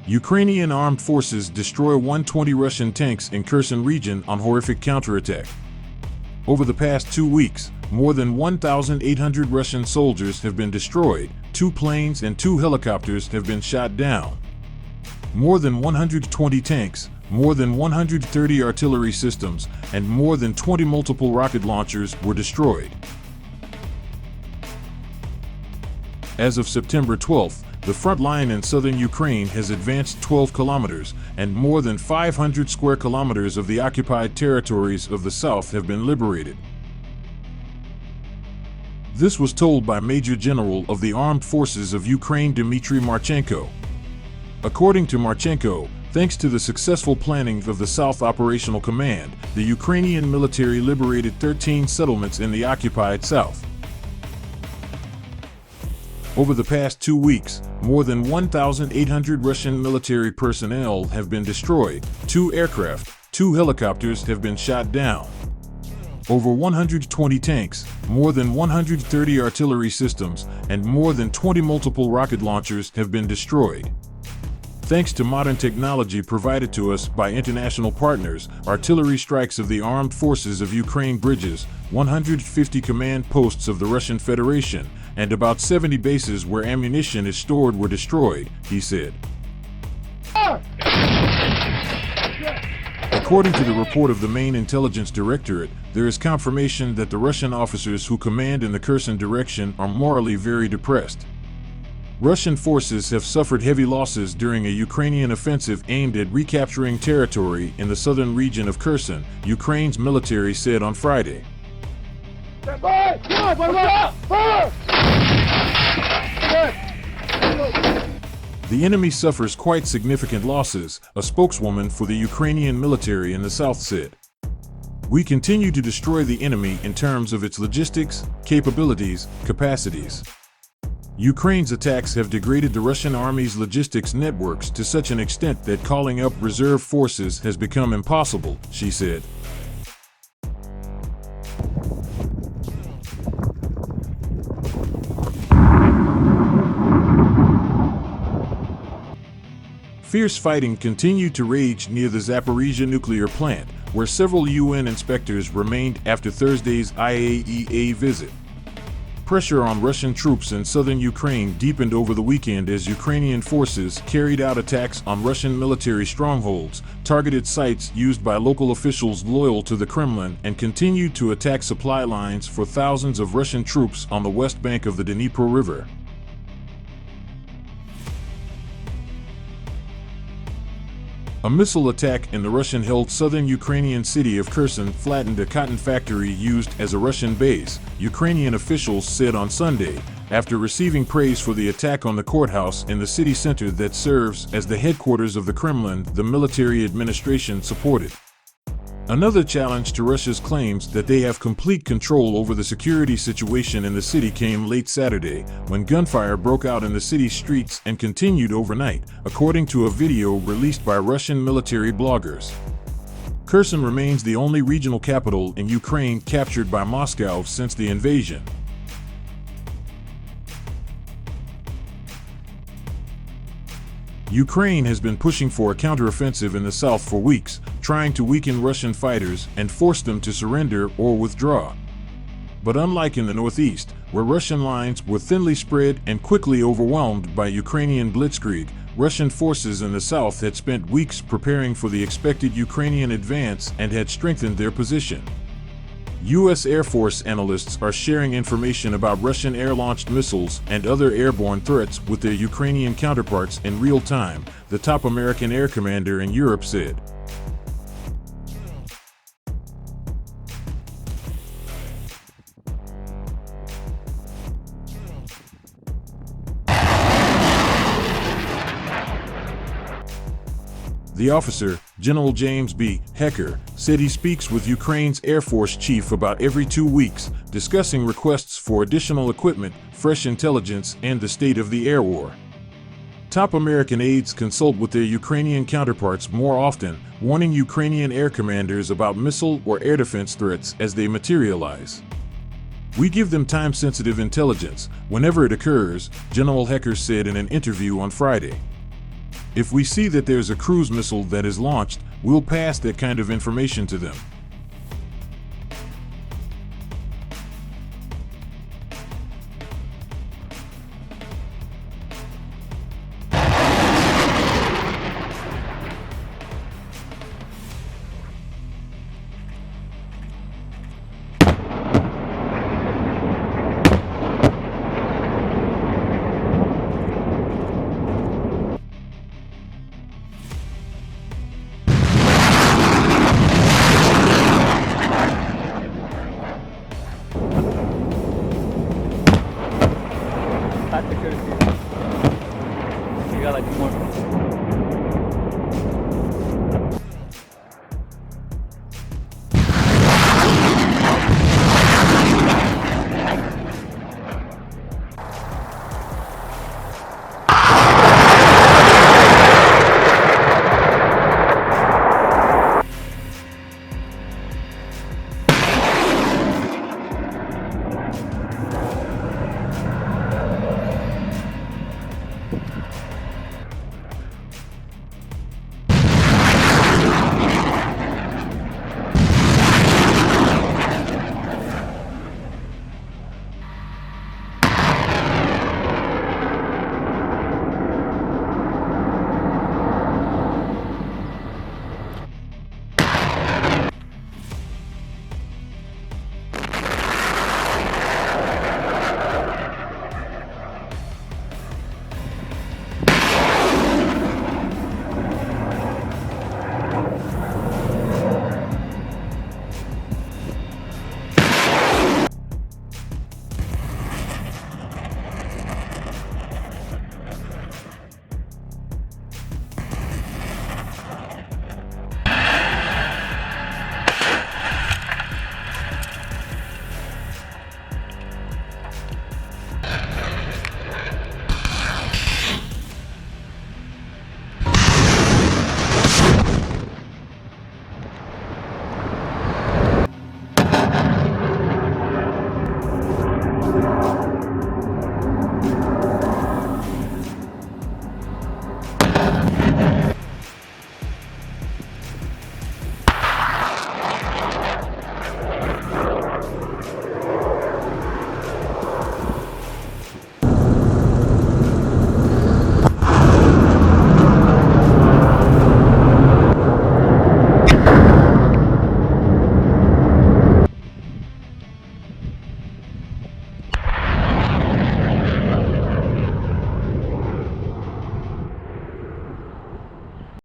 Ukrainian armed forces destroy 120 Russian tanks in Kherson region on horrific counterattack. Over the past 2 weeks, more than 1,800 Russian soldiers have been destroyed, 2 planes and 2 helicopters have been shot down. More than 120 tanks, more than 130 artillery systems, and more than 20 multiple rocket launchers were destroyed. As of September 12th, the front line in southern Ukraine has advanced 12 kilometers, and more than 500 square kilometers of the occupied territories of the south have been liberated. This was told by Major General of the Armed Forces of Ukraine Dmitry Marchenko. According to Marchenko, thanks to the successful planning of the South Operational Command, the Ukrainian military liberated 13 settlements in the occupied south. Over the past 2 weeks, more than 1,800 Russian military personnel have been destroyed, 2 aircraft, 2 helicopters have been shot down. Over 120 tanks, more than 130 artillery systems, and more than 20 multiple rocket launchers have been destroyed. Thanks to modern technology provided to us by international partners, artillery strikes of the armed forces of Ukraine, bridges, 150 command posts of the Russian Federation, and about 70 bases where ammunition is stored were destroyed, he said. According to the report of the main intelligence directorate, there is confirmation that the Russian officers who command in the Kherson direction are morally very depressed. Russian forces have suffered heavy losses during a Ukrainian offensive aimed at recapturing territory in the southern region of Kherson, Ukraine's military said on Friday. The enemy suffers quite significant losses, a spokeswoman for the Ukrainian military in the south said. We continue to destroy the enemy in terms of its logistics, capabilities, capacities. Ukraine's attacks have degraded the Russian army's logistics networks to such an extent that calling up reserve forces has become impossible, she said. Fierce fighting continued to rage near the Zaporizhzhia nuclear plant, where several UN inspectors remained after Thursday's IAEA visit. Pressure on Russian troops in southern Ukraine deepened over the weekend as Ukrainian forces carried out attacks on Russian military strongholds, targeted sites used by local officials loyal to the Kremlin, and continued to attack supply lines for thousands of Russian troops on the west bank of the Dnipro River. A missile attack in the Russian-held southern Ukrainian city of Kherson flattened a cotton factory used as a Russian base, Ukrainian officials said on Sunday, after receiving praise for the attack on the courthouse in the city center that serves as the headquarters of the Kremlin, the military administration supported. Another challenge to Russia's claims that they have complete control over the security situation in the city came late Saturday, when gunfire broke out in the city's streets and continued overnight, according to a video released by Russian military bloggers. Kherson remains the only regional capital in Ukraine captured by Moscow since the invasion. Ukraine has been pushing for a counteroffensive in the south for weeks, trying to weaken Russian fighters and force them to surrender or withdraw. But unlike in the northeast, where Russian lines were thinly spread and quickly overwhelmed by Ukrainian blitzkrieg, Russian forces in the south had spent weeks preparing for the expected Ukrainian advance and had strengthened their position. U.S. Air Force analysts are sharing information about Russian air-launched missiles and other airborne threats with their Ukrainian counterparts in real time, the top American air commander in Europe said. The officer, General James B. Hecker, said he speaks with Ukraine's Air Force chief about every 2 weeks, discussing requests for additional equipment, fresh intelligence, and the state of the air war. Top American aides consult with their Ukrainian counterparts more often, warning Ukrainian air commanders about missile or air defense threats as they materialize. We give them time-sensitive intelligence whenever it occurs, General Hecker said in an interview on Friday. If we see that there's a cruise missile that is launched, we'll pass that kind of information to them. You got like more.